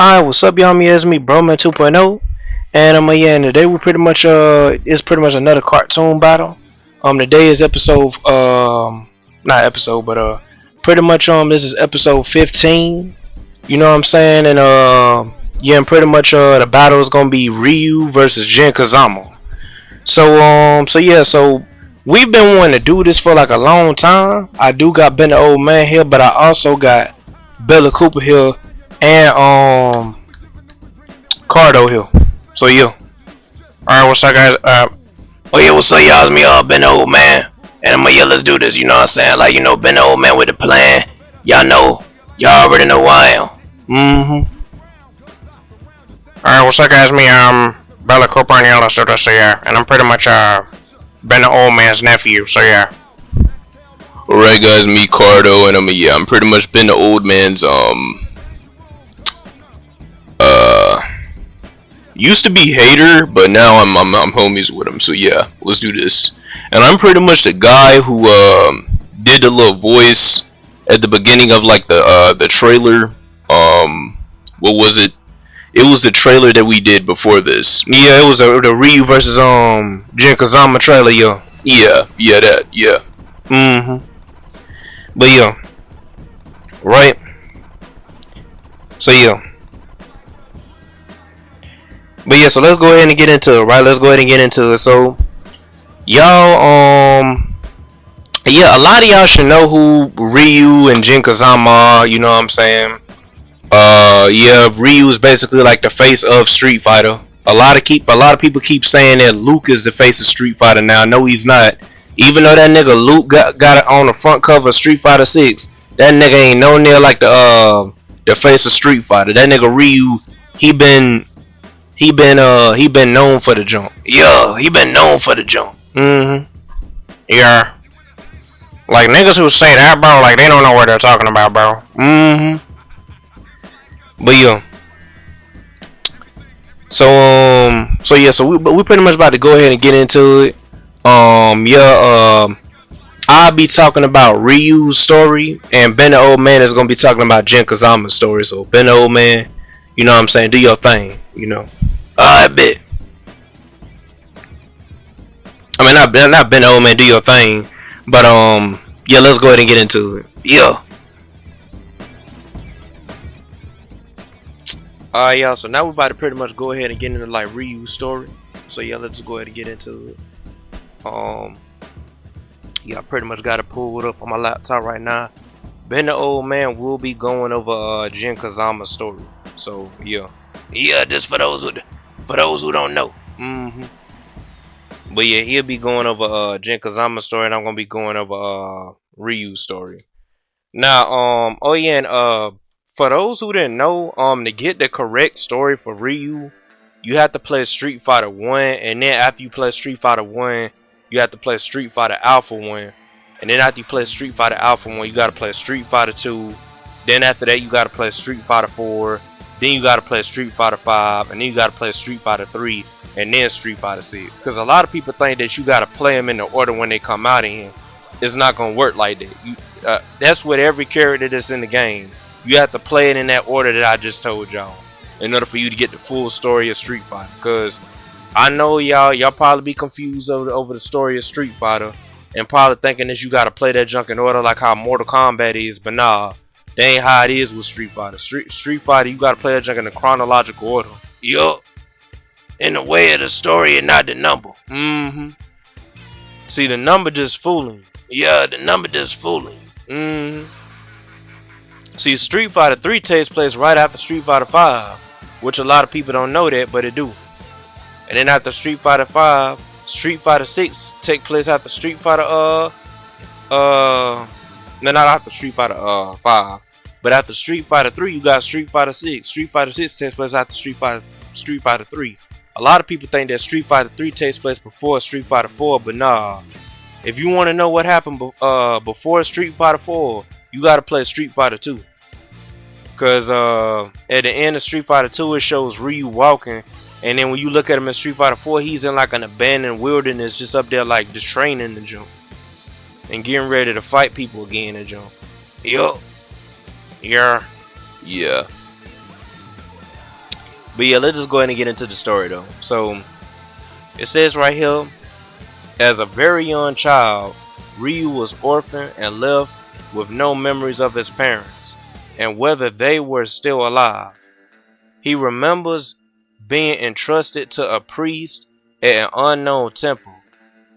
Alright, what's up, y'all? It's me, Broman 2.0, and yeah, and today we pretty much it's pretty much another cartoon battle. Today is episode not episode, but pretty much this is episode 15. You know what I'm saying? And yeah, and pretty much the battle is gonna be Ryu versus Jin Kazama. So we've been wanting to do this for like a long time. I do got Ben the Old Man here, but I also got Bella Cooper here and Cardo here. So yeah. Alright, what's up guys? What's up y'all? It's me Ben the Old Man. And let's do this, you know what I'm saying? Like, Ben the Old Man with the plan. Y'all already know who I am. Alright, what's up guys? Me Bella Cooper and y'all so yeah. And I'm pretty much Ben the Old Man's nephew, so yeah. Alright guys, me Cardo, and I'm pretty much been the old man's used to be hater, but now I'm homies with him. So yeah, let's do this. And I'm pretty much the guy who did the little voice at the beginning of like the trailer. What was it? It was the trailer that we did before this. Yeah, it was the Ryu versus Jin Kazama trailer, yo. Yeah, that, yeah. But yeah, right. So yeah. But yeah, so let's go ahead and get into it, right? Let's go ahead and get into it. So, y'all, yeah, a lot of y'all should know who Ryu and Jin Kazama are, you know what I'm saying? Yeah, Ryu is basically like the face of Street Fighter. A lot of people keep saying that Luke is the face of Street Fighter now. No, he's not. Even though that nigga Luke got it on the front cover of Street Fighter 6, that nigga ain't no near like the face of Street Fighter. That nigga Ryu, he been known for the jump. Yeah, he been known for the jump. Yeah. Like niggas who say that, bro, like they don't know what they're talking about, bro. But yeah. So we pretty much about to go ahead and get into it. I'll be talking about Ryu's story, and Ben the Old Man is gonna be talking about Jin Kazama's story. So Ben the Old Man, you know what I'm saying, do your thing, you know. I bet. I mean, not Ben the Old Man, do your thing, but yeah, let's go ahead and get into it. Yeah. Alright, y'all. So now we're about to pretty much go ahead and get into like Ryu's story. So yeah, let's go ahead and get into it. Yeah, I pretty much got it pulled up on my laptop right now. Ben the Old Man will be going over Jin Kazama's story. So yeah. Yeah, just for those who don't know. But yeah, he'll be going over Jin Kazama's story, and I'm gonna be going over Ryu's story. Now, and for those who didn't know, to get the correct story for Ryu, you have to play Street Fighter 1, and then after you play Street Fighter 1, you have to play Street Fighter Alpha 1, and then after you play Street Fighter Alpha 1, you gotta play Street Fighter 2. Then after that, you gotta play Street Fighter 4. Then you gotta play Street Fighter 5, and then you gotta play Street Fighter 3, and then Street Fighter 6. Because a lot of people think that you gotta play them in the order when they come out in. It's not gonna work like that. That's with every character that's in the game. You have to play it in that order that I just told y'all, in order for you to get the full story of Street Fighter. Because I know y'all probably be confused over the story of Street Fighter, and probably thinking that you gotta play that junk in order like how Mortal Kombat is, but nah. That ain't how it is with Street Fighter. Street Fighter, you gotta play that junk in the chronological order. Yup. In the way of the story and not the number. See, the number just fooling. Yeah, the number just fooling. See, Street Fighter 3 takes place right after Street Fighter 5, which a lot of people don't know that, but it do. And then after Street Fighter 5, Street Fighter 6 take place after Street Fighter no, not after Street Fighter 5, but after Street Fighter 3, you got Street Fighter 6. Street Fighter 6 takes place after Street Fighter 3. A lot of people think that Street Fighter 3 takes place before Street Fighter 4, but nah. If you want to know what happened before Street Fighter 4, you got to play Street Fighter 2. Because at the end of Street Fighter 2, it shows Ryu walking, and then when you look at him in Street Fighter 4, he's in like an abandoned wilderness, just up there like just training to jump and getting ready to fight people again and jump. Yup. Yeah. Yeah. But yeah, let's just go ahead and get into the story though. So it says right here, as a very young child, Ryu was orphaned and left with no memories of his parents and whether they were still alive. He remembers being entrusted to a priest at an unknown temple.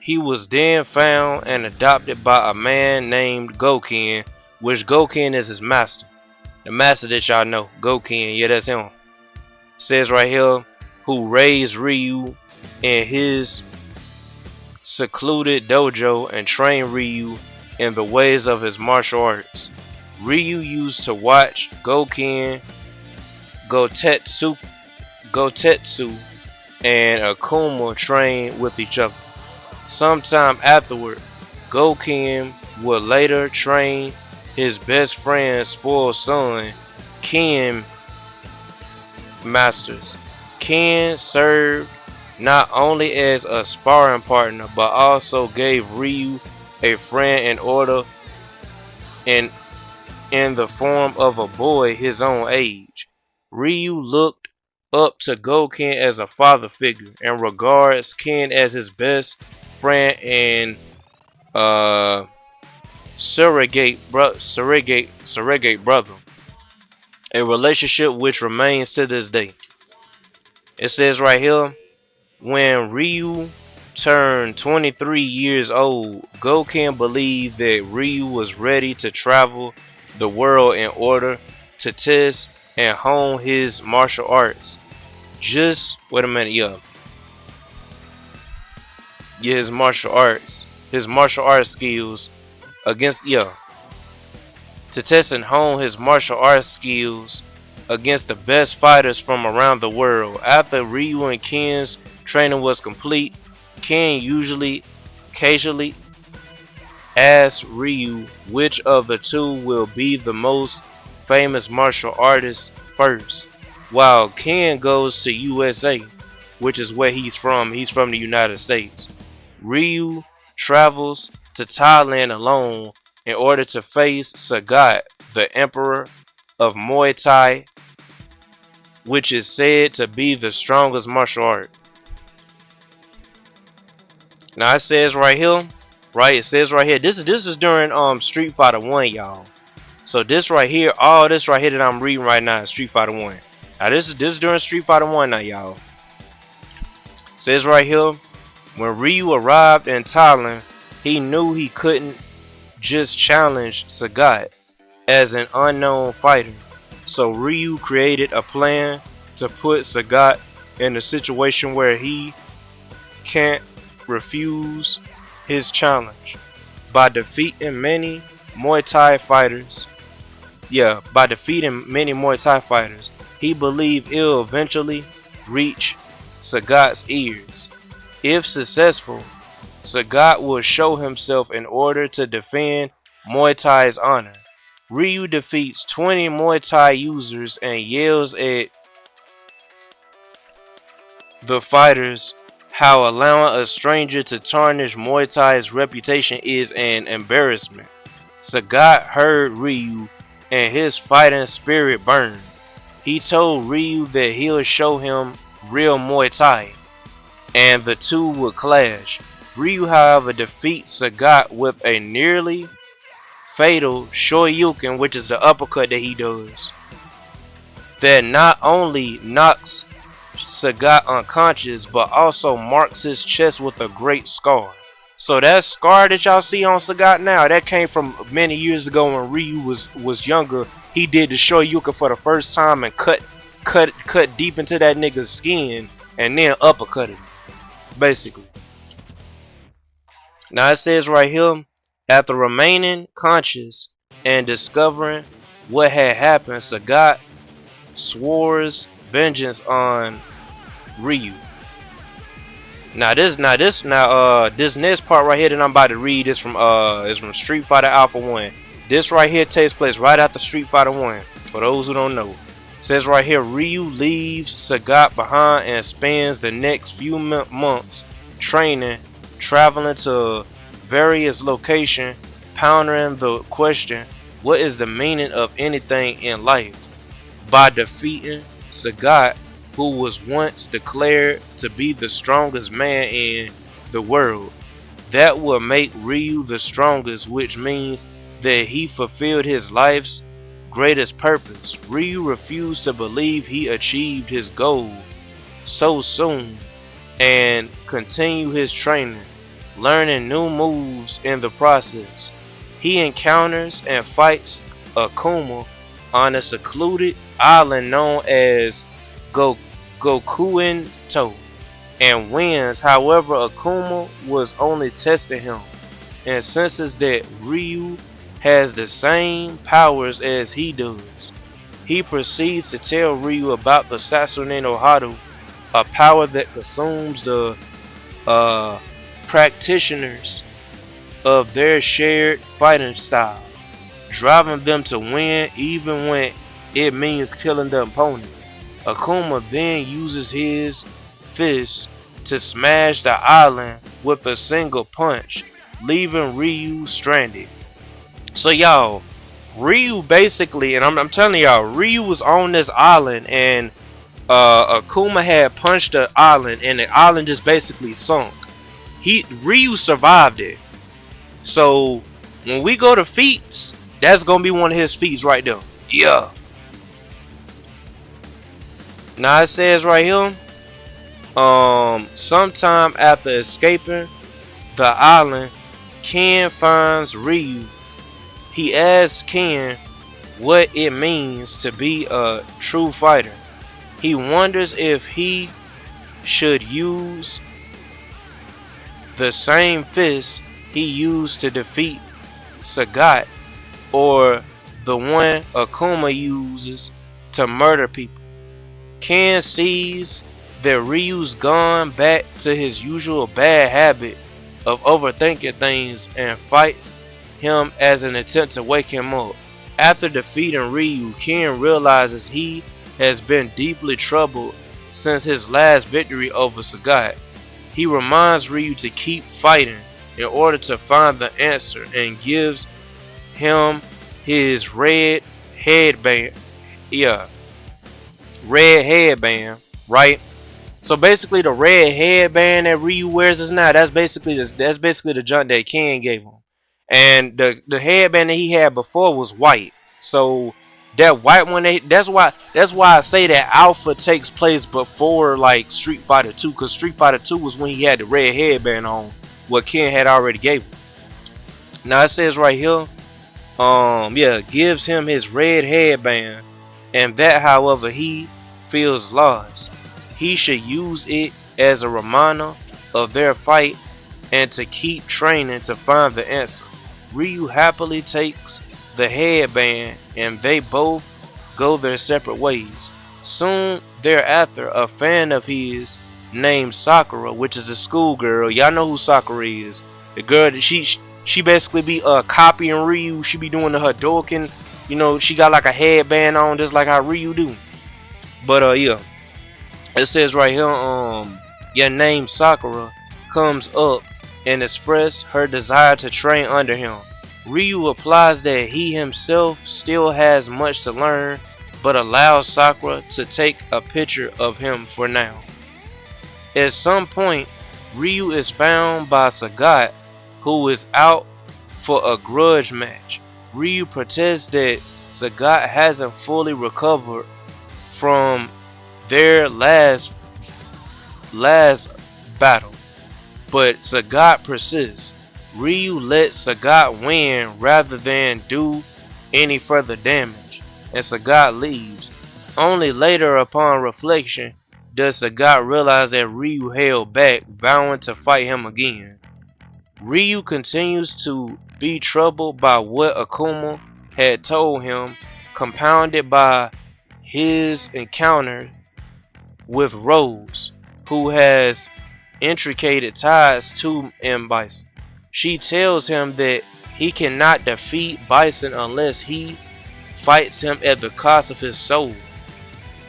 He was then found and adopted by a man named Goken, which Goken is his master. The master that y'all know, Goken, yeah, that's him. Says right here, who raised Ryu in his secluded dojo and trained Ryu in the ways of his martial arts. Ryu used to watch Goken, Gotetsu, Gotetsu, and Akuma train with each other. Sometime afterward, Goken would later train his best friend's spoiled son, Ken Masters. Ken served not only as a sparring partner but also gave Ryu a friend in in the form of a boy his own age. Ryu looked up to Goken as a father figure and regards Ken as his best friend and uh surrogate brother, a relationship which remains to this day. It says right here, when Ryu turned 23 years old, Goken believed that Ryu was ready to travel the world in order to test and hone his martial arts. Just wait a minute, yeah, his martial arts skills against to test and hone his martial arts skills against the best fighters from around the world. After Ryu and Ken's training was complete, Ken occasionally asks Ryu which of the two will be the most famous martial artist first. While Ken goes to USA, which is where he's from. He's from the United States. Ryu travels to Thailand alone in order to face Sagat, the Emperor of Muay Thai, which is said to be the strongest martial art. Now it says right here, right? It says right here. This is during Street Fighter 1, y'all. So this right here, all this right here that I'm reading right now is Street Fighter 1. Now this is during Street Fighter 1 now, y'all. It says right here, when Ryu arrived in Thailand, he knew he couldn't just challenge Sagat as an unknown fighter. So Ryu created a plan to put Sagat in a situation where he can't refuse his challenge by defeating many Muay Thai fighters. By defeating many Muay Thai fighters, he believed it'll eventually reach Sagat's ears. If successful, Sagat will show himself in order to defend Muay Thai's honor. Ryu defeats 20 Muay Thai users and yells at the fighters how allowing a stranger to tarnish Muay Thai's reputation is an embarrassment. Sagat heard Ryu and his fighting spirit burned. He told Ryu that he'll show him real Muay Thai, and the two would clash. Ryu, however, defeats Sagat with a nearly fatal Shoryuken, which is the uppercut that he does, that not only knocks Sagat unconscious, but also marks his chest with a great scar. So that scar that y'all see on Sagat now, that came from many years ago when Ryu was younger. He did the Shoryuken for the first time and cut deep into that nigga's skin and then uppercut him, basically. Now it says right here, after remaining conscious and discovering what had happened, Sagat swore vengeance on Ryu. This next part right here that I'm about to read is from Street Fighter Alpha 1. This right here takes place right after Street Fighter 1. For those who don't know, it says right here, Ryu leaves Sagat behind and spends the next few months training, traveling to various locations, pondering the question, what is the meaning of anything in life? By defeating Sagat, who was once declared to be the strongest man in the world. That would make Ryu the strongest, which means that he fulfilled his life's greatest purpose. Ryu refused to believe he achieved his goal so soon and continued his training, learning new moves in the process. He encounters and fights Akuma on a secluded island known as Gokuin-to and wins. However, Akuma was only testing him and senses that Ryu has the same powers as he does. He proceeds to tell Ryu about the Sasune no Haru, a power that consumes the uh, practitioners of their shared fighting style, driving them to win even when it means killing the opponent. Akuma then uses his fist to smash the island with a single punch, leaving Ryu stranded. So y'all, Ryu basically, and I'm telling y'all, Ryu was on this island and Akuma had punched the island and the island just basically sunk. Ryu survived it. So when we go to feats, that's gonna be one of his feats right there. Yeah. Now it says right here, sometime after escaping the island, Ken finds Ryu. He asks Ken what it means to be a true fighter. He wonders if he should use the same fist he used to defeat Sagat or the one Akuma uses to murder people. Ken sees that Ryu's gone back to his usual bad habit of overthinking things and fights him as an attempt to wake him up. After defeating Ryu, Ken realizes he has been deeply troubled since his last victory over Sagat. He reminds Ryu to keep fighting in order to find the answer and gives him his red headband. Yeah, red headband, right? So basically, the red headband that Ryu wears is now that's basically the junk that Ken gave him, and the headband that he had before was white. So that white one, that's why I say that Alpha takes place before like Street Fighter 2, because Street Fighter 2 was when he had the red headband on, what Ken had already gave him. Now it says right here, yeah, gives him his red headband, and that, however, he feels lost. He should use it as a reminder of their fight and to keep training to find the answer. Ryu happily takes the headband and they both go their separate ways. Soon thereafter, a fan of his named Sakura, which is a schoolgirl, y'all know who Sakura is. The girl that she basically be copying Ryu. She be doing the Hadouken. You know, she got like a headband on just like how Ryu do. But yeah. It says right here, your name Sakura comes up and express her desire to train under him. Ryu replies that he himself still has much to learn, but allows Sakura to take a picture of him for now. At some point, Ryu is found by Sagat, who is out for a grudge match. Ryu protests that Sagat hasn't fully recovered from their last battle, but Sagat persists. Ryu lets Sagat win rather than do any further damage, and Sagat leaves. Only later, upon reflection, does Sagat realize that Ryu held back, vowing to fight him again. Ryu continues to be troubled by what Akuma had told him, compounded by his encounter with Rose, who has intricate ties to M. Bison. She tells him that he cannot defeat Bison unless he fights him at the cost of his soul.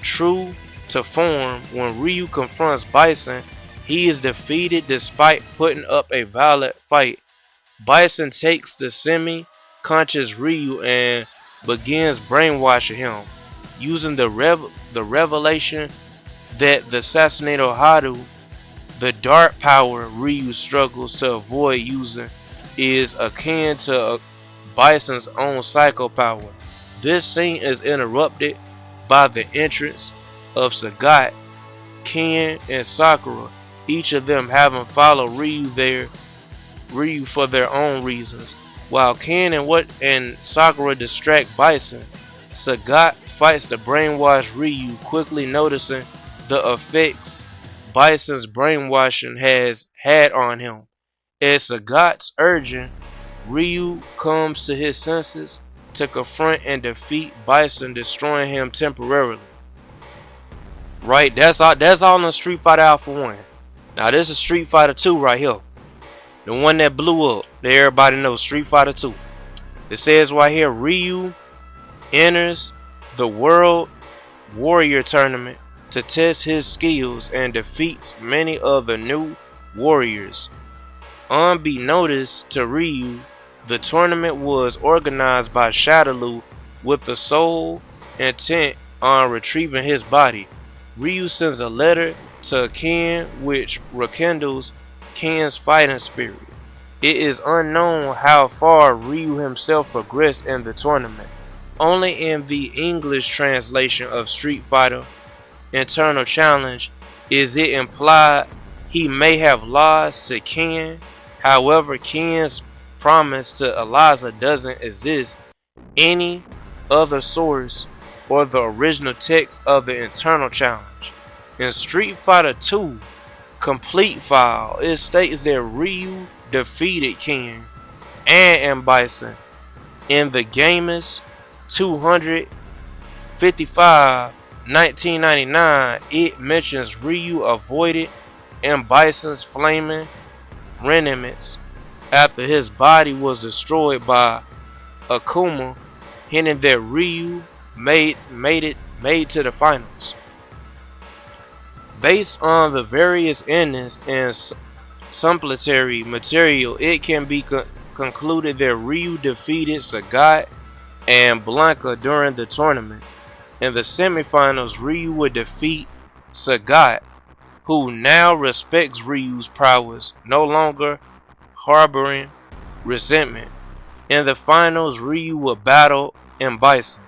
True to form, when Ryu confronts Bison, he is defeated despite putting up a violent fight. Bison takes the semi-conscious Ryu and begins brainwashing him, using the revelation that the assassinated Haru, the dark power Ryu struggles to avoid using, is akin to Bison's own psycho power. This scene is interrupted by the entrance of Sagat, Ken, and Sakura, each of them having followed Ryu for their own reasons. While Ken and Sakura distract Bison, Sagat fights the brainwashed Ryu, quickly noticing the effects Bison's brainwashing has had on him. At Sagat's urging, Ryu comes to his senses to confront and defeat Bison, destroying him temporarily. Right, that's all in Street Fighter Alpha 1. Now this is Street Fighter 2 right here. The one that blew up. That everybody knows, Street Fighter 2. It says right here, Ryu enters the World Warrior Tournament to test his skills and defeats many of the new warriors. Unbeknownst to Ryu, the tournament was organized by Shadaloo with the sole intent on retrieving his body. Ryu sends a letter to Ken which rekindles Ken's fighting spirit. It is unknown how far Ryu himself progressed in the tournament. Only in the English translation of Street Fighter Internal Challenge is it implied he may have lost to Ken. However, Ken's promise to Eliza doesn't exist any other source or the original text of the Internal Challenge. In Street Fighter 2 Complete File, it states that Ryu defeated Ken and M. Bison. In the Gamers 255 1999, it mentions Ryu avoided M. Bison's flaming remnants after his body was destroyed by Akuma, hinting that Ryu made to the finals. Based on the various endings and supplementary material, it can be concluded that Ryu defeated Sagat and Blanca during the tournament. In the semifinals, Ryu would defeat Sagat, who now respects Ryu's prowess, no longer harboring resentment. In the finals, Ryu would battle M. Bison.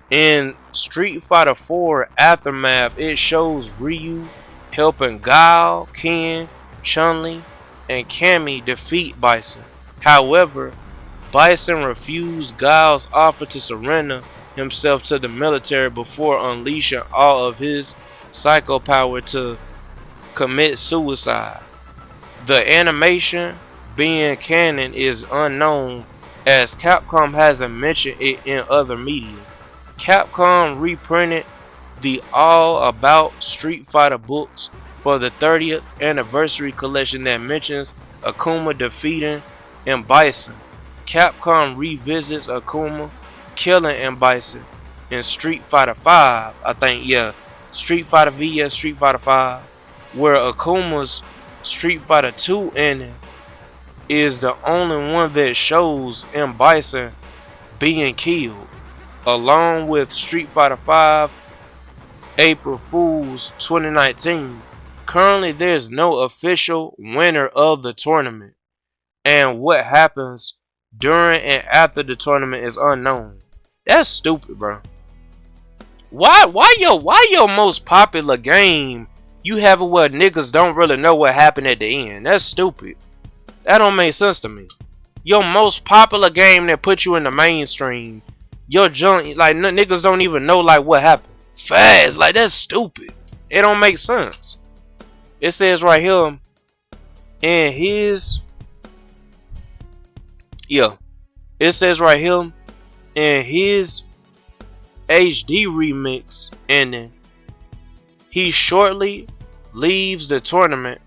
In Street Fighter 4 Aftermath, it shows Ryu helping Guile, Ken, Chun-Li, and Cammy defeat Bison. However, Bison refused Guile's offer to surrender himself to the military before unleashing all of his psycho power to commit suicide. The animation being canon is unknown as Capcom hasn't mentioned it in other media. Capcom reprinted the All About Street Fighter books for the 30th anniversary collection that mentions Akuma defeating M. Bison. Capcom revisits Akuma killing M. Bison in Street Fighter 5. I think, yeah, Street Fighter V, yeah, Street Fighter 5, where Akuma's Street Fighter 2 ending is the only one that shows M. Bison being killed, along with Street Fighter 5 April Fools 2019. Currently, there's no official winner of the tournament, and what happens during and after the tournament is unknown. That's stupid, bro. Why your most popular game you have it where niggas don't really know what happened at the end? That's stupid. That don't make sense to me. Your most popular game that put you in the mainstream, your junk, like niggas don't even know like what happened. Fast, like that's stupid. It don't make sense. It says right here in his, yeah, it says right here in his HD remix ending, he shortly leaves the tournament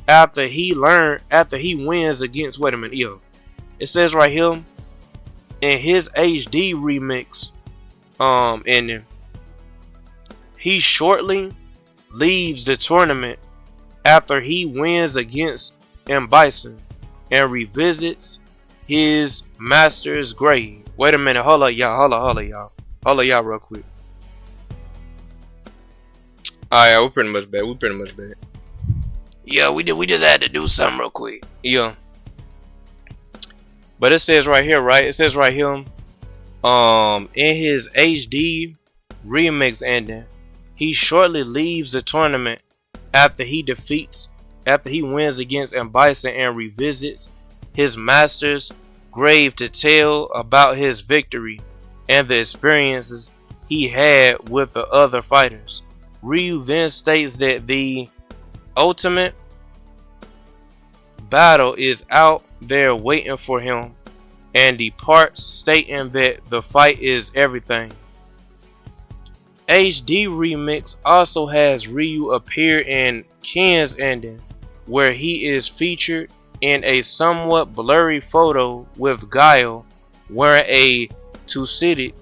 after he wins against, wait a minute, yo. It says right here in his HD remix ending, he shortly leaves the tournament after he wins against M. Bison and revisits his master's grave. Wait a minute, hold up, y'all real quick. yeah, we pretty much bad. We pretty much bad. Yeah, we did. We just had to do something real quick. Yeah, but it says right here, right? It says right here, in his HD remix ending, he shortly leaves the tournament after after he wins against M. Bison and revisits his master's grave to tell about his victory and the experiences he had with the other fighters. Ryu then states that the ultimate battle is out there waiting for him and departs, stating that the fight is everything. HD Remix also has Ryu appear in Ken's ending, where he is featured in a somewhat blurry photo with Guile wearing a tuxedo,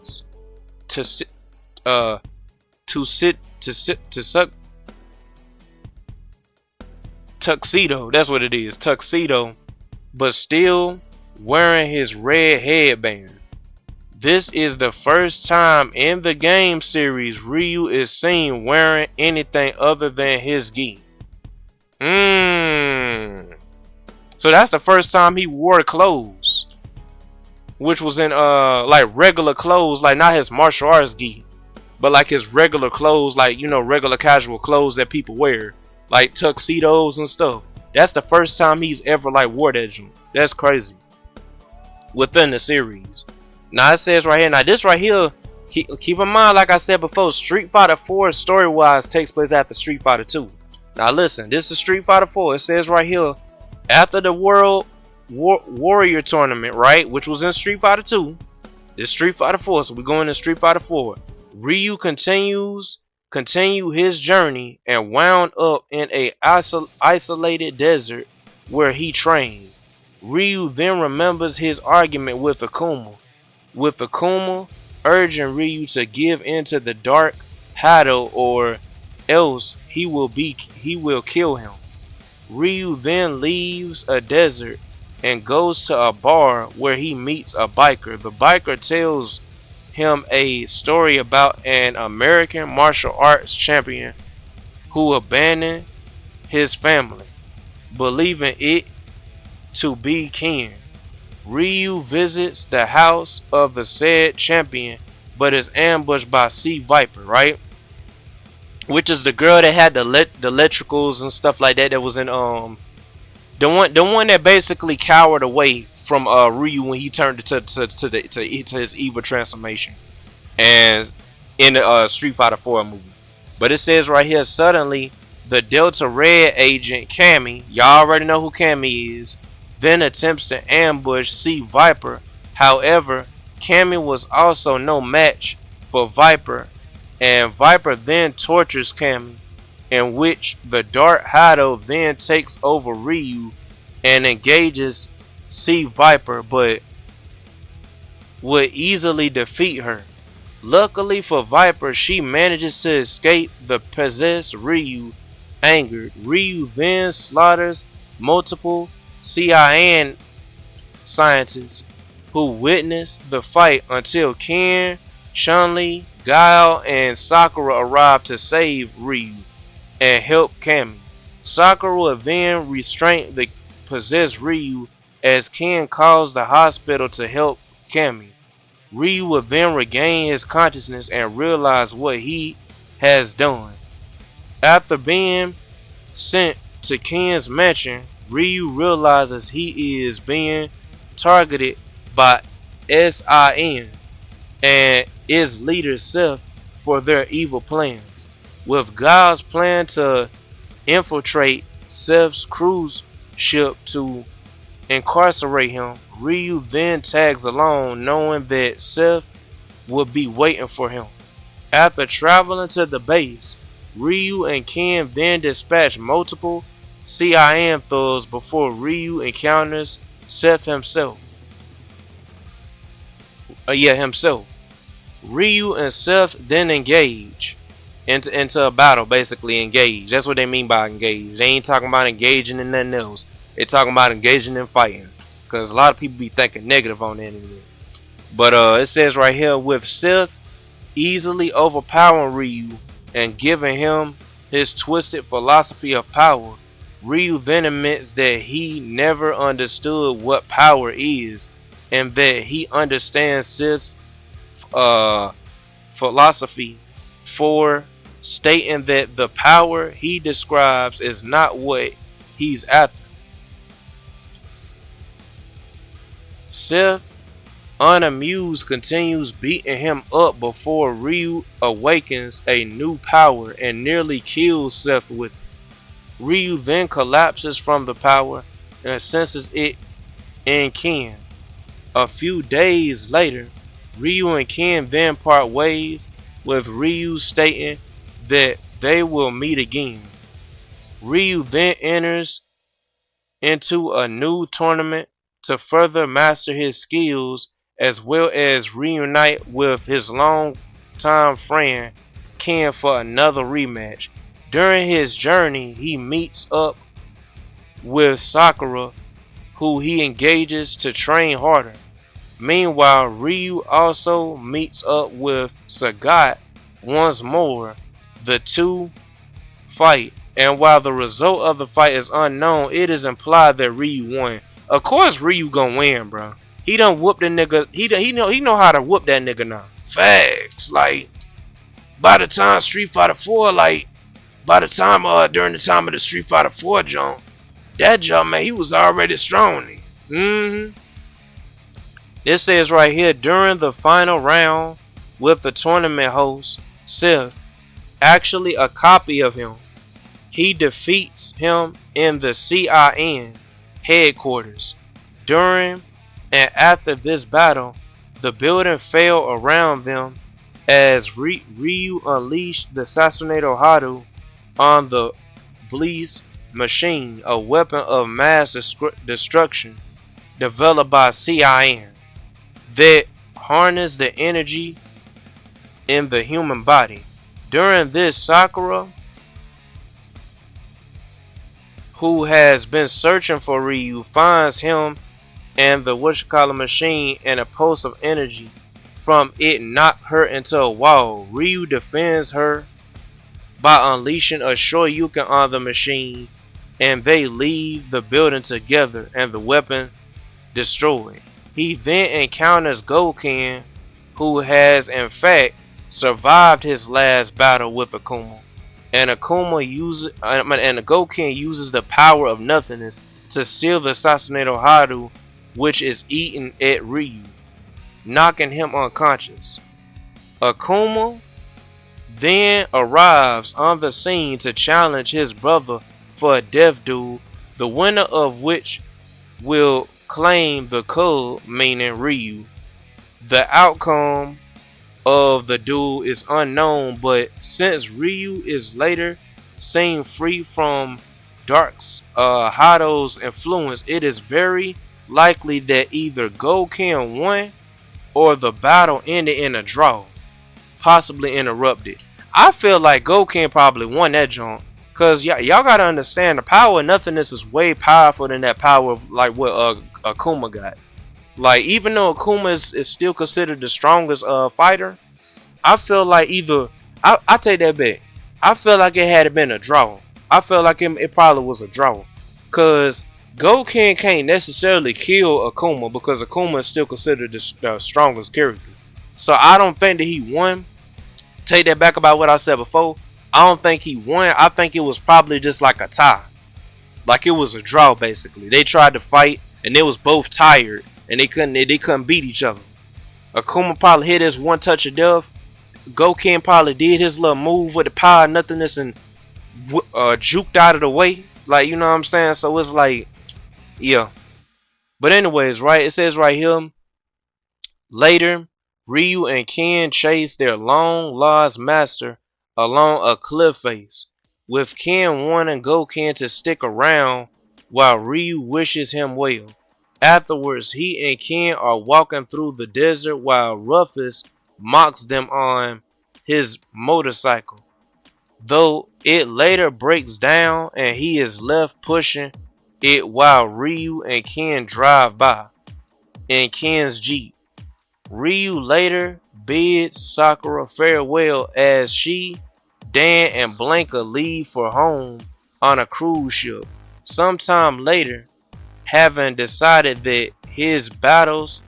tuxedo. That's what it is, tuxedo, but still wearing his red headband. This is the first time in the game series Ryu is seen wearing anything other than his gi. So that's the first time he wore clothes, which was in like regular clothes, like not his martial arts gi, but like his regular clothes, like regular casual clothes that people wear, like tuxedos and stuff. That's the first time he's ever like wore that joint. That's crazy. Within the series. Now it says right here. Now this right here, keep in mind, like I said before, Street Fighter 4 story-wise takes place after Street Fighter 2. Now listen, this is Street Fighter 4. It says right here, after the World Warrior Tournament, right, which was in Street Fighter 2, this Street Fighter 4. So we're going to Street Fighter 4. Ryu continue his journey and wound up in a isolated desert where he trained. Ryu then remembers his argument with Akuma, urging Ryu to give in to the Dark Hado or else he will kill him. Ryu then leaves a desert and goes to a bar where he meets a biker. The biker tells him a story about an American martial arts champion who abandoned his family, believing it to be Ken. Ryu visits the house of the said champion, but is ambushed by Sea Viper, right? Which is the girl that had the electricals and stuff like that. That was in the one that basically cowered away from Ryu when he turned to his evil transformation, and in the Street Fighter 4 movie. But it says right here, suddenly the Delta Red agent Cammy, y'all already know who Cammy is, then attempts to ambush Sea Viper. However, Cammy was also no match for Viper, and Viper then tortures Cammy, in which the Dark Hado then takes over Ryu and engages Sea Viper, but would easily defeat her. Luckily for Viper, she manages to escape the possessed Ryu. Angered, Ryu then slaughters multiple CIA scientists who witnessed the fight until Ken, Chun-Li, Guile, and Sakura arrive to save Ryu and help Cammy. Sakura then restrain the possessed Ryu as Ken calls the hospital to help Cammy. Ryu will then regain his consciousness and realize what he has done. After being sent to Ken's mansion, Ryu realizes he is being targeted by SIN and its leader Seth for their evil plans. With Guile's plan to infiltrate Seth's cruise ship to incarcerate him, Ryu then tags along, knowing that Seth will be waiting for him. After traveling to the base, Ryu and Ken then dispatch multiple CIN thugs before Ryu encounters Seth himself. Ryu and Seth then engage into a battle, basically engage. That's what they mean by engage. They ain't talking about engaging in nothing else. They talking about engaging in fighting. Because a lot of people be thinking negative on the enemy. But it says right here, with Seth easily overpowering Ryu and giving him his twisted philosophy of power. Ryu then admits that he never understood what power is and that he understands Sith's uh, philosophy for stating that the power he describes is not what he's after. Sith, unamused, continues beating him up before Ryu awakens a new power and nearly kills Seth with it. Ryu then collapses from the power and senses it in Ken. A few days later, Ryu and Ken then part ways, with Ryu stating that they will meet again. Ryu then enters into a new tournament to further master his skills as well as reunite with his longtime friend Ken for another rematch. During his journey, he meets up with Sakura, who he engages to train harder. Meanwhile, Ryu also meets up with Sagat once more. The two fight, and while the result of the fight is unknown, it is implied that Ryu won. Of course, Ryu gonna win, bro. He done whooped the nigga. He know how to whoop that nigga now. Facts. Like by the time Street Fighter 4, like by the time during the time of the Street Fighter 4 jump, that jump, man, he was already strong. It says right here, during the final round with the tournament host, Sith, actually a copy of him, he defeats him in the CIN headquarters. During and after this battle, the building fell around them as Ryu unleashed the Sasunato Haru on the Bleach machine, a weapon of mass destruction developed by CIN that harnessed the energy in the human body. During this, Sakura, who has been searching for Ryu, finds him and the machine and a pulse of energy from it knock her into a wall. Ryu defends her by unleashing a Shoryuken on the machine, and they leave the building together and the weapon destroyed. He then encounters Goken, who has in fact survived his last battle with Akuma. And the Goken uses the power of nothingness to seal the Sasunato Haru, which is eaten at Ryu, knocking him unconscious. Akuma then arrives on the scene to challenge his brother for a death duel, the winner of which will claim the cub, meaning Ryu. The outcome of the duel is unknown, but since Ryu is later seen free from Dark's Hado's influence, it is very likely that either Goken won or the battle ended in a draw, possibly interrupted. I feel like Goken probably won that jump, cause y'all gotta understand the power of nothingness is way powerful than that power of like what Akuma got. Like even though Akuma is still considered the strongest fighter, I feel like either I take that back. I feel like it had been a draw. I feel like it probably was a draw, cause Goken can't necessarily kill Akuma because Akuma is still considered the strongest character. So I don't think that he won. Take that back about what I said before. I don't think he won. I think it was probably just like a tie. Like it was a draw basically. They tried to fight and they was both tired and they couldn't beat each other. Akuma probably hit his one touch of death. Goken probably did his little move with the power of nothingness and juked out of the way. Like, you know what I'm saying? So it's like, yeah. But anyways, right? It says right here, later, Ryu and Ken chase their long-lost master along a cliff face, with Ken wanting Goken to stick around while Ryu wishes him well. Afterwards, he and Ken are walking through the desert while Rufus mocks them on his motorcycle, though it later breaks down and he is left pushing it while Ryu and Ken drive by in Ken's Jeep. Ryu later bids Sakura farewell as she Dan and Blanca leave for home on a cruise ship. Sometime later, having decided that his battles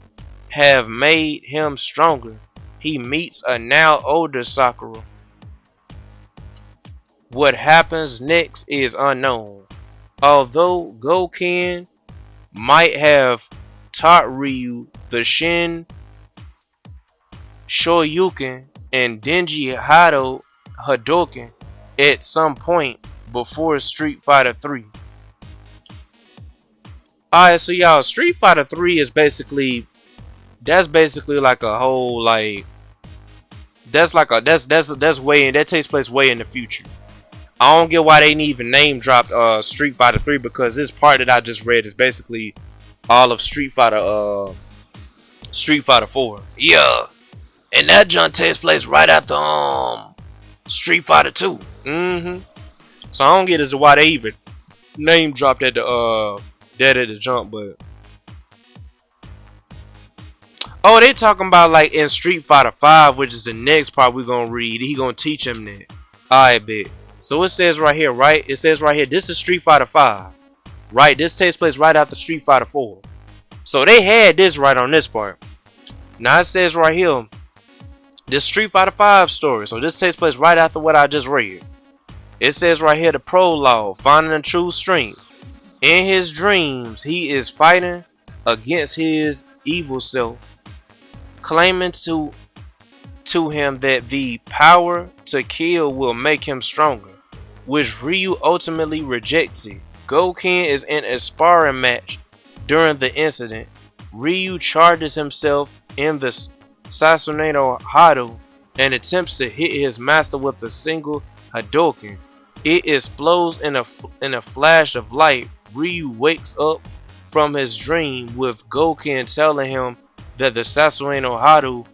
have made him stronger, he meets a now older Sakura. What happens next is unknown. Although Goken might have taught Ryu the Shin Shoryuken and Denji Hadoken at some point before Street Fighter 3. Alright, so y'all, Street Fighter 3 is basically like a whole like that's way in that takes place way in the future. I don't get why they didn't even name drop Street Fighter 3 because this part that I just read is basically all of Street Fighter 4. Yeah. And that jump takes place right after Street Fighter 2. Mm-hmm. So I don't get as to why they even name dropped at the dead at the jump, but oh, they talking about like in Street Fighter 5, which is the next part we're gonna read. He gonna teach him that. Alright, bet. So it says right here, right? It says right here, this is Street Fighter 5. Right? This takes place right after Street Fighter 4. So they had this right on this part. Now it says right here, this Street Fighter 5 story. So this takes place right after what I just read. It says right here, the prologue, finding a true strength. In his dreams, he is fighting against his evil self, claiming to him that the power to kill will make him stronger, which Ryu ultimately rejects it. Goken is in a sparring match during the incident. Ryu charges himself in the Sasuke Hado and attempts to hit his master with a single Hadouken. It explodes in a flash of light. Ryu wakes up from his dream with Goken telling him that the Sasuke Hado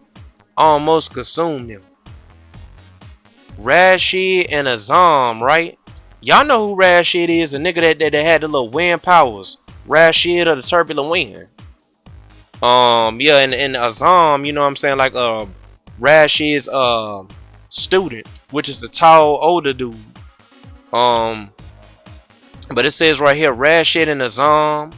almost consumed him. Rashid and Azam, right? Y'all know who Rashid is, a nigga that had the little wind powers. Rashid of the Turbulent Wind. Yeah, and Azam, you know what I'm saying, like Rashid's student, which is the tall older dude. But it says right here, Rashid and Azam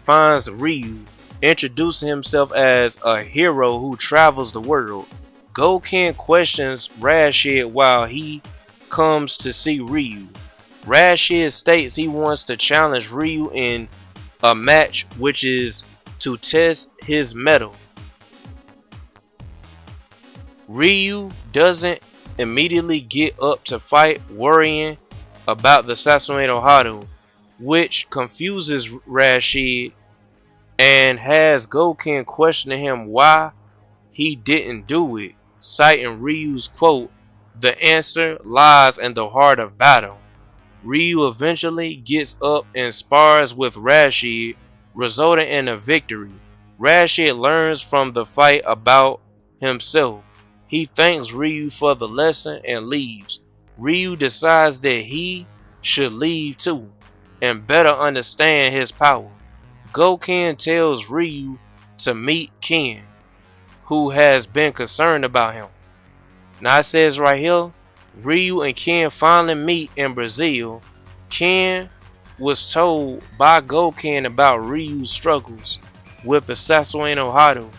finds Ryu, introducing himself as a hero who travels the world. Goken questions Rashid while he comes to see Ryu. Rashid states he wants to challenge Ryu in a match, which is to test his mettle. Ryu doesn't immediately get up to fight, worrying about the Sasuke Hado, which confuses Rashid and has Goken questioning him why he didn't do it, citing Ryu's quote, "The answer lies in the heart of battle." Ryu eventually gets up and spars with Rashid, resulting in a victory. Rashid learns from the fight about himself. He thanks Ryu for the lesson and leaves. Ryu decides that he should leave too and better understand his power. Goken tells Ryu to meet Ken, who has been concerned about him. Now it says right here, Ryu and Ken finally meet in Brazil. Ken was told by Goken about Ryu's struggles with the Sasuke Hado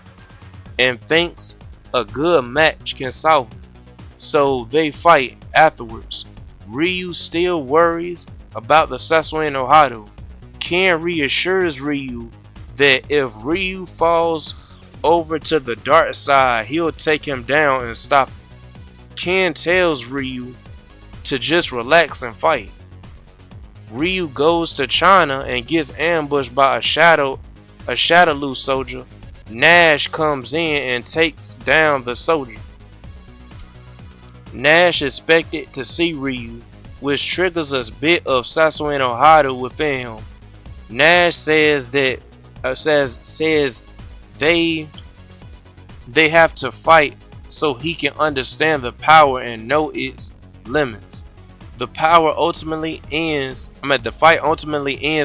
and thinks a good match can solve it. So they fight afterwards. Ryu still worries about the Sasuke Hado. Ken reassures Ryu that if Ryu falls over to the dark side, he'll take him down and stop him. Ken tells Ryu to just relax and fight. Ryu goes to China and gets ambushed by a Shadaloo soldier. Nash comes in and takes down the soldier. Nash expected to see Ryu, which triggers a bit of Sasuke Hado within him. Nash says that says they have to fight so he can understand the power and know its limits. The fight ultimately ends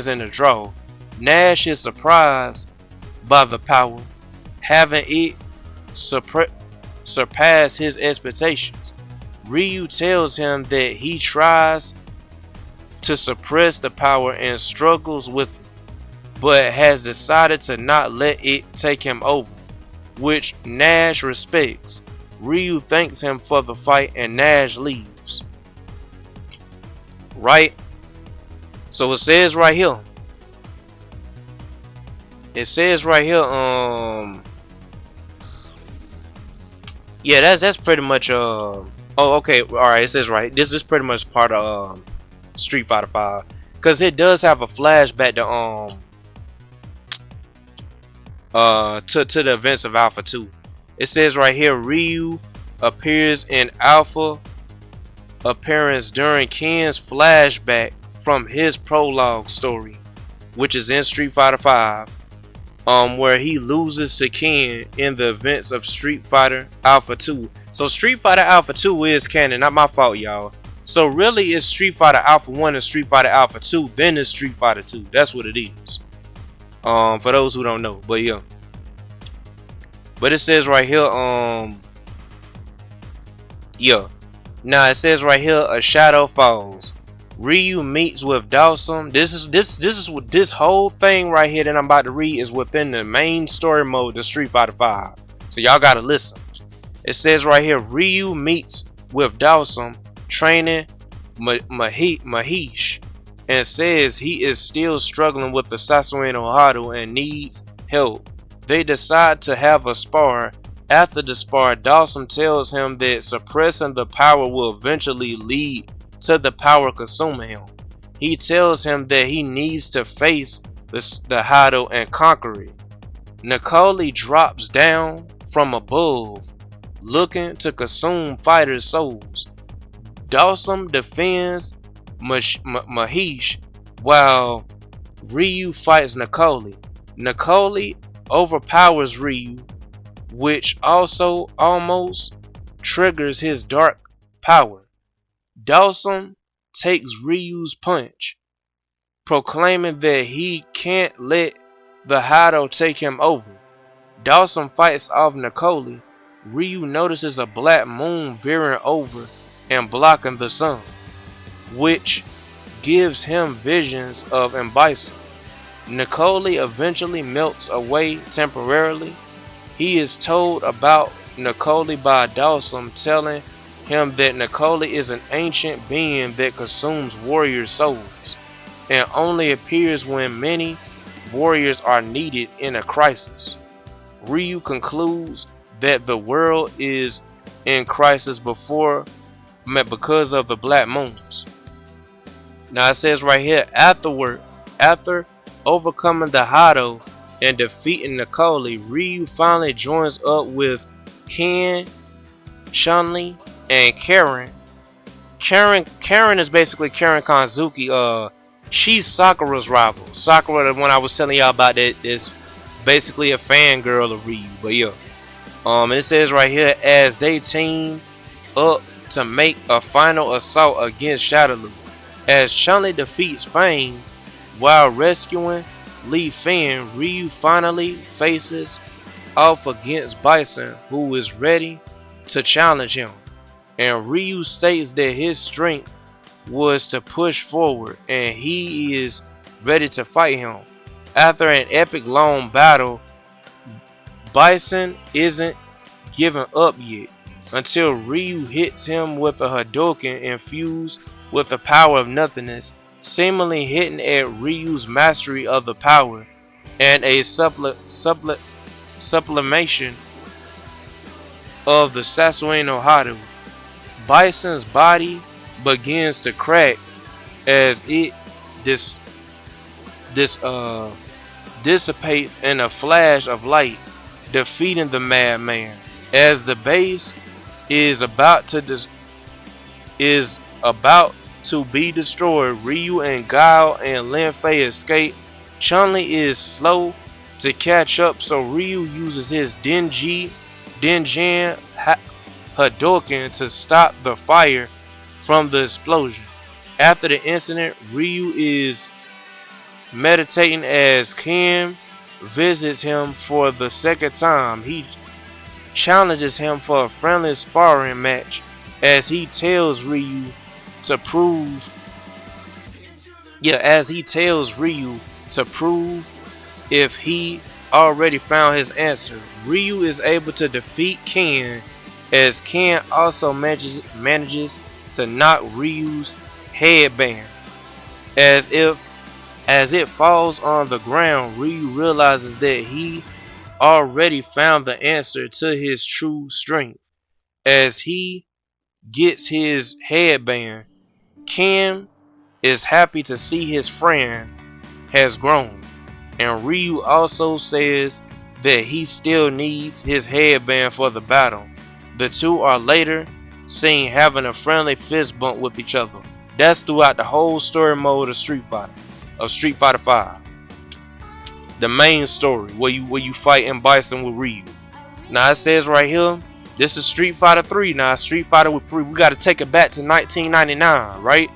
in a draw. Nash is surprised by the power, having it surpass his expectations. Ryu tells him that he tries to suppress the power and struggles with it, but has decided to not let it take him over, which Nash respects. Ryu thanks him for the fight and Nash leaves. Right? So it says right here. It says right here, yeah, that's pretty much oh, okay, alright, it says right. This is pretty much part of Street Fighter 5. Cause it does have a flashback to the events of Alpha 2. It says right here, Ryu appears in Alpha appearance during Ken's flashback from his prologue story, which is in Street Fighter 5, where he loses to Ken in the events of Street Fighter Alpha 2. So Street Fighter Alpha 2 is canon, not my fault, y'all. So really it's Street Fighter Alpha 1 and Street Fighter Alpha 2, then it's Street Fighter 2. That's what it is. For those who don't know, but yeah. But it says right here, yeah. Now it says right here, a shadow falls. Ryu meets with Dawson. This is what this whole thing right here that I'm about to read is within the main story mode of Street Fighter 5. So y'all gotta listen. It says right here, Ryu meets with Dawson, training Mahesh, and says he is still struggling with the Sasuke Hado and needs help. They decide to have a spar. After the spar, Dawson tells him that suppressing the power will eventually lead to the power consuming him. He tells him that he needs to face the Hado and conquer it. Nicole drops down from above, looking to consume fighters' souls. Dawson defends Mahesh while Ryu fights Nicole. Nicole overpowers Ryu, which also almost triggers his dark power. Dawson takes Ryu's punch, proclaiming that he can't let the Hado take him over. Dawson fights off Nicole. Ryu notices a black moon veering over and blocking the sun, which gives him visions of Bison. Nicole eventually melts away temporarily. He is told about Nicole by Dawson, telling him that Nicole is an ancient being that consumes warrior souls and only appears when many warriors are needed in a crisis. Ryu concludes that the world is in crisis because of the black moons. Now it says right here, after overcoming the Hado and defeating Nicole, Ryu finally joins up with Ken, Chun-Li, and Karen. Karen is basically Karen Kanzuki. She's Sakura's rival. Sakura, the one I was telling y'all about, that is basically a fangirl of Ryu. But yeah, and it says right here, as they team up to make a final assault against Shadaloo, as Chun-Li defeats Fang while rescuing Li Fan, Ryu finally faces off against Bison, who is ready to challenge him. And Ryu states that his strength was to push forward and he is ready to fight him. After an epic long battle, Bison isn't giving up yet until Ryu hits him with a Hadouken infused with the power of nothingness, seemingly hitting at Ryu's mastery of the power and a sublimation of the Sasuke Hado. Bison's body begins to crack as it dissipates in a flash of light, defeating the madman. As the base is about to be destroyed, Ryu and Guile and Lin Fei escape. Chun-Li is slow to catch up, so Ryu uses his Denjan Hadouken to stop the fire from the explosion. After the incident, Ryu is meditating as Ken visits him for the second time. He challenges him for a friendly sparring match as he tells Ryu to prove as he tells Ryu to prove if he already found his answer. Ryu is able to defeat Ken as Ken also manages to knock Ryu's headband. As it falls on the ground, Ryu realizes that he already found the answer to his true strength. As he gets his headband, Ken is happy to see his friend has grown, and Ryu also says that he still needs his headband for the battle. The two are later seen having a friendly fist bump with each other. That's throughout the whole story mode of Street Fighter 5. The main story where you fight in Bison with Ryu. Now it says right here, this is Street Fighter 3. Now Street Fighter with 3, we gotta take it back to 1999, right?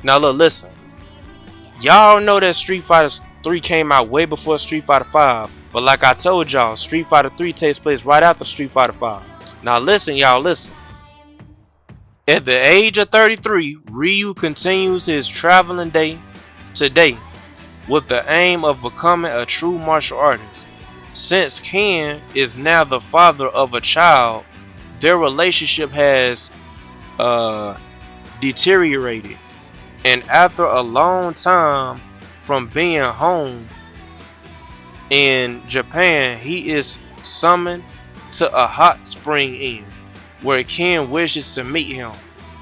Now look, listen. Y'all know that Street Fighter 3 came out way before Street Fighter 5. But like I told y'all, Street Fighter 3 takes place right after Street Fighter 5. Now listen, y'all, listen. At the age of 33, Ryu continues his traveling day to day with the aim of becoming a true martial artist. Since Ken is now the father of a child, their relationship has deteriorated. And after a long time from being home in Japan, he is summoned to a hot spring inn where Ken wishes to meet him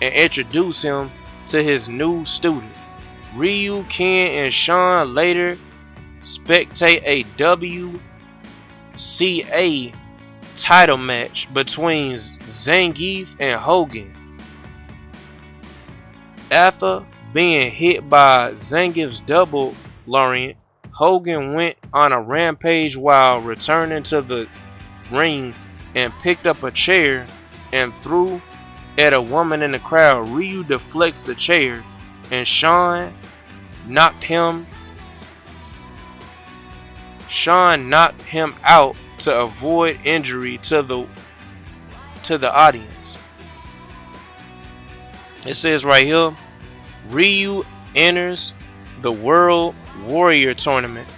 and introduce him to his new student. Ryu, Ken, and Sean later spectate a WCA title match between Zangief and Hogan. After being hit by Zangief's double lariat, Hogan went on a rampage while returning to the ring and picked up a chair and threw at a woman in the crowd. Ryu deflects the chair and Sean knocked him out to avoid injury to the audience. It says right here, Ryu enters the World Warrior Tournament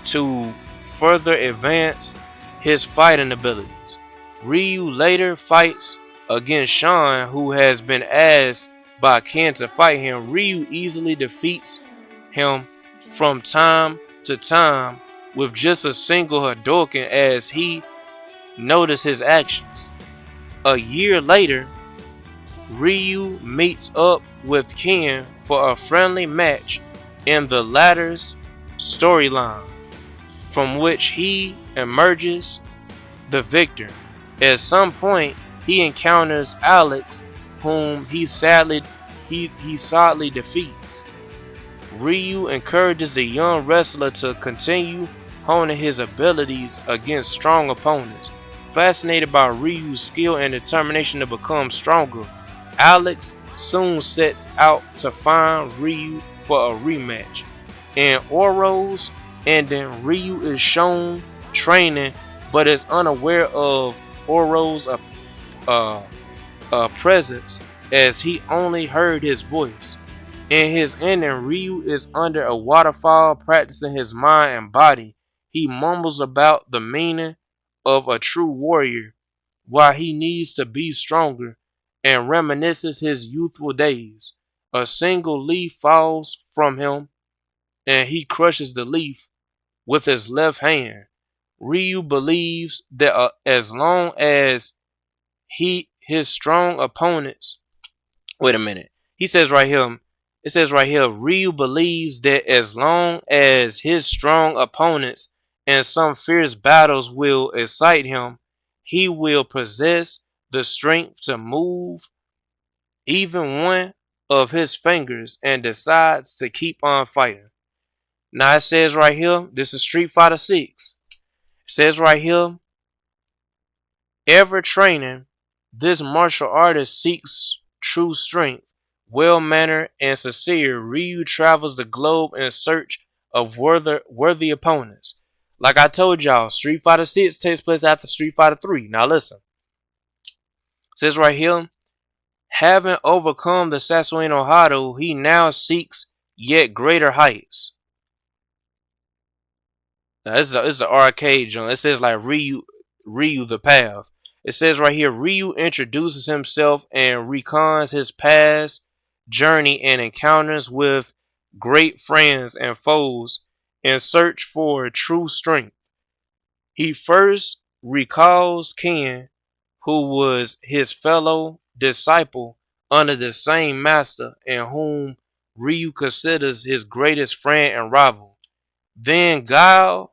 to further advance his fighting abilities. Ryu later fights against Sean, who has been asked by Ken to fight him. Ryu easily defeats him from time to time with just a single Hadouken as he notices his actions. A year later, Ryu meets up with Ken for a friendly match in the latter's storyline, from which he emerges the victor. At some point, he encounters Alex, whom he sadly defeats. Ryu encourages the young wrestler to continue honing his abilities against strong opponents. Fascinated by Ryu's skill and determination to become stronger, Alex soon sets out to find Ryu for a rematch. In Oro's ending, Ryu is shown training but is unaware of Oro's presence as he only heard his voice. In his ending, Ryu is under a waterfall practicing his mind and body. He mumbles about the meaning of a true warrior, why he needs to be stronger, and reminisces his youthful days. A single leaf falls from him, and he crushes the leaf with his left hand. Ryu believes that as long as his strong opponents. Wait a minute. He says right here. It says right here, Ryu believes that as long as his strong opponents and some fierce battles will excite him, he will possess the strength to move even one of his fingers and decides to keep on fighting. Now it says right here, this is Street Fighter 6. It says right here, ever training, this martial artist seeks true strength. Well-mannered and sincere, Ryu travels the globe in search of worthy opponents. Like I told y'all, Street Fighter 6 takes place after Street Fighter 3. Now listen. It says right here, Having overcome the Sassuino Haru, he now seeks yet greater heights. Now, this is an arcade joint. It says like Ryu the Path. It says right here, Ryu introduces himself and recons his past journey and encounters with great friends and foes in search for true strength. He first recalls Ken, who was his fellow disciple under the same master and whom Ryu considers his greatest friend and rival. Then Guile,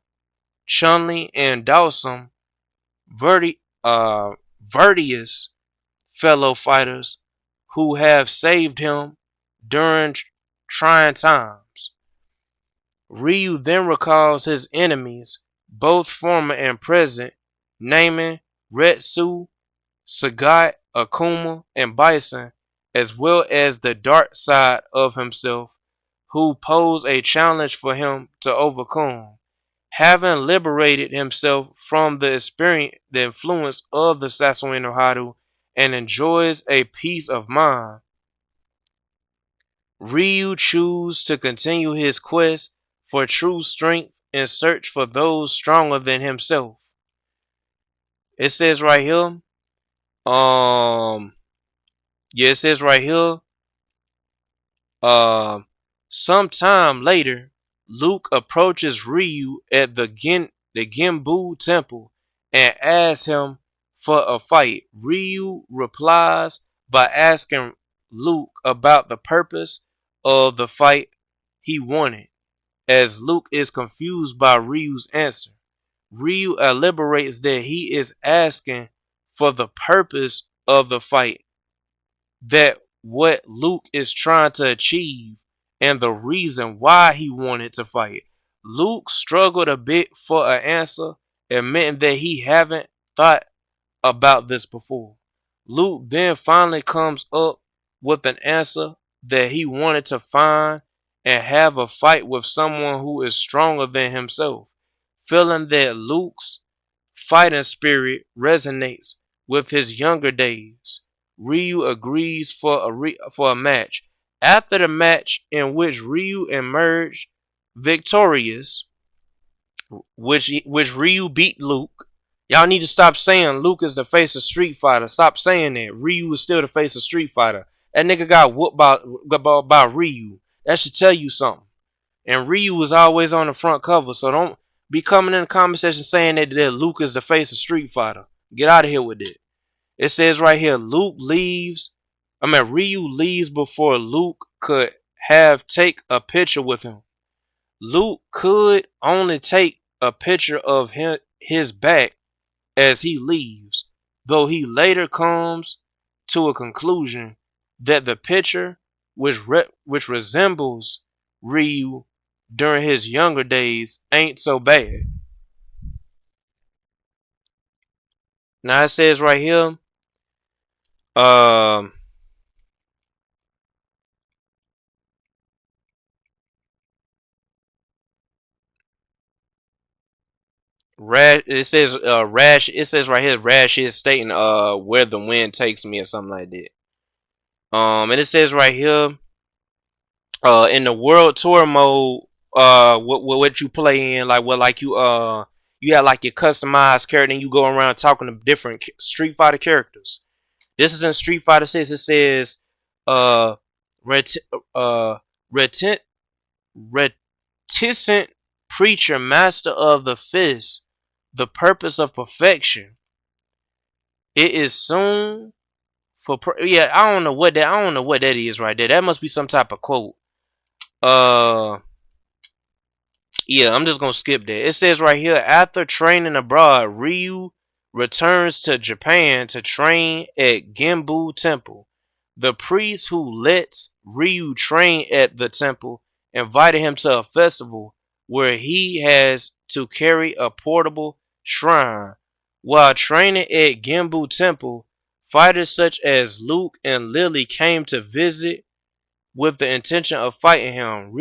Chun-Li, and Dawson, Vertius fellow fighters who have saved him during trying times. Ryu then recalls his enemies, both former and present, naming Retsu, Sagat, Akuma, and Bison, as well as the dark side of himself, who pose a challenge for him to overcome. Having liberated himself from the influence of the Sassuino Haru and enjoys a peace of mind, Ryu chooses to continue his quest for true strength and search for those stronger than himself. It says right here, um, yeah, it says right here, um, sometime later, Luke approaches Ryu at the Genbu Temple and asks him for a fight. Ryu replies by asking Luke about the purpose of the fight he wanted, as Luke is confused by Ryu's answer. Ryu elaborates that he is asking for the purpose of the fight, that what Luke is trying to achieve, and the reason why he wanted to fight. Luke struggled a bit for an answer, admitting that he haven't thought about this before. Luke then finally comes up with an answer that he wanted to find and have a fight with someone who is stronger than himself. Feeling that Luke's fighting spirit resonates with his younger days, Ryu agrees for a match. After the match, in which Ryu emerged victorious, which Ryu beat Luke. Y'all need to stop saying Luke is the face of Street Fighter. Stop saying that. Ryu is still the face of Street Fighter. That nigga got whooped by Ryu. That should tell you something. And Ryu was always on the front cover, so don't be coming in the comment section saying that Luke is the face of Street Fighter. Get out of here with it. It says right here, Ryu leaves before Luke could take a picture with him. Luke could only take a picture of his back as he leaves, though he later comes to a conclusion that the picture, which resembles Ryu during his younger days, ain't so bad. Now it says right here, um, Rash. It says Rash. It says right here, Rash is stating where the wind takes me or something like that. And it says right here, in the world tour mode, what you play in, like what like you have like your customized character and you go around talking to different Street Fighter characters. This is in Street Fighter 6. It says uh ret- retent reticent preacher, master of the fist, the purpose of perfection. It is soon yeah, I don't know what that is right there. That must be some type of quote. Uh Yeah, I'm just gonna skip that. It says right here, after training abroad, Ryu returns to Japan to train at Genbu Temple. The priest who lets Ryu train at the temple invited him to a festival where he has to carry a portable shrine. While training at Genbu Temple, fighters such as Luke and Lily came to visit with the intention of fighting him.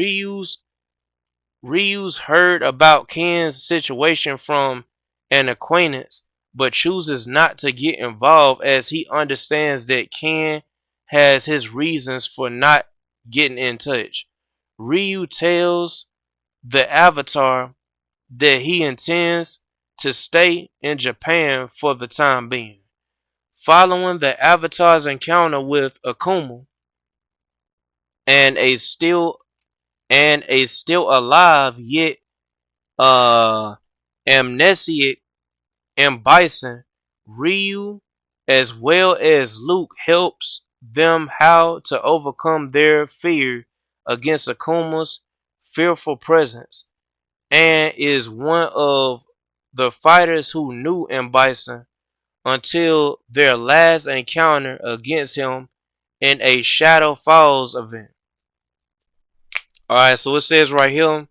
Ryu's heard about Ken's situation from an acquaintance, but chooses not to get involved as he understands that Ken has his reasons for not getting in touch. Ryu tells the Avatar that he intends to stay in Japan for the time being. Following the Avatar's encounter with Akuma and a still alive yet uh amnesiac and Bison, Ryu as well as Luke helps them how to overcome their fear against Akuma's fearful presence and is one of the fighters who knew M. Bison until their last encounter against him in a Shadow Falls event. Alright, so it says right here.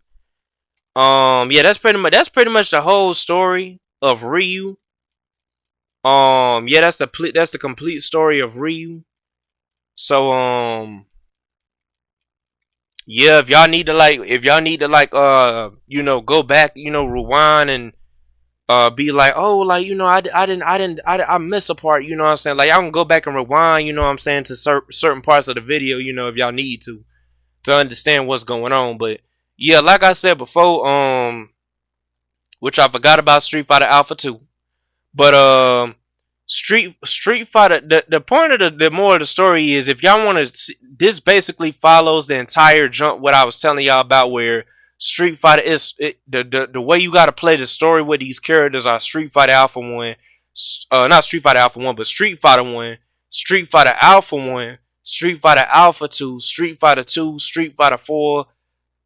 Yeah, that's pretty much the whole story of Ryu. Yeah, that's the complete story of Ryu. So yeah, if y'all need to go back, rewind and be like, oh, like, I miss a part, you know what I'm saying? Like, y'all can go back and rewind, you know what I'm saying, to certain parts of the video, if y'all need to understand what's going on. But yeah, like I said before, which I forgot about Street Fighter Alpha 2. But Street Fighter. The point of the more of the story is, if y'all want to, this basically follows the entire jump what I was telling y'all about, where Street Fighter is the way you got to play the story with these characters are Street Fighter Alpha 1, not Street Fighter Alpha 1, but Street Fighter 1, Street Fighter Alpha 1, Street Fighter Alpha 2, Street Fighter 2, Street Fighter 4,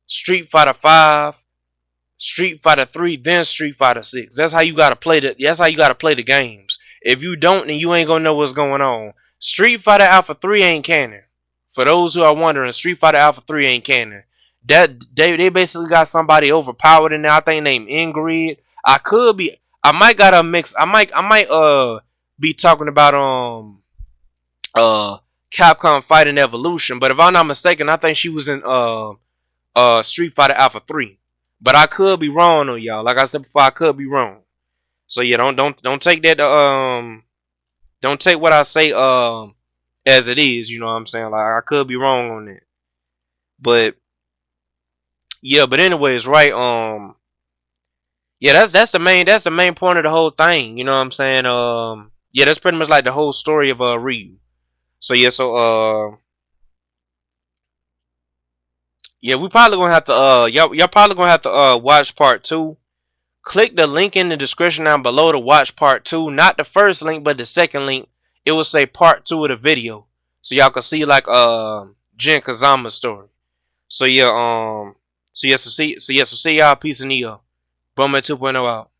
Street Fighter 5, Street Fighter 3, then Street Fighter 6. That's how you gotta play the games. If you don't, then you ain't gonna know what's going on. Street Fighter Alpha 3 ain't canon. For those who are wondering, Street Fighter Alpha 3 ain't canon. That they basically got somebody overpowered in there, I think named Ingrid. I might got a mix. I might be talking about uh Capcom Fighting Evolution, but if I'm not mistaken, I think she was in Street Fighter Alpha 3. But I could be wrong on y'all. Like I said before, I could be wrong. So yeah, don't take that don't take what I say as it is, you know what I'm saying? Like, I could be wrong on that. But yeah, but anyways, right, yeah, that's the main point of the whole thing, you know what I'm saying? Yeah, that's pretty much like the whole story of Ryu. So yeah, yeah, we probably gonna have to y'all probably gonna have to watch part two. Click the link in the description down below to watch part two. Not the first link, but the second link. It will say part two of the video, so y'all can see like Jin Kazama's story. So yeah, so see y'all. Peace and Neo. Bummer 2.0 out.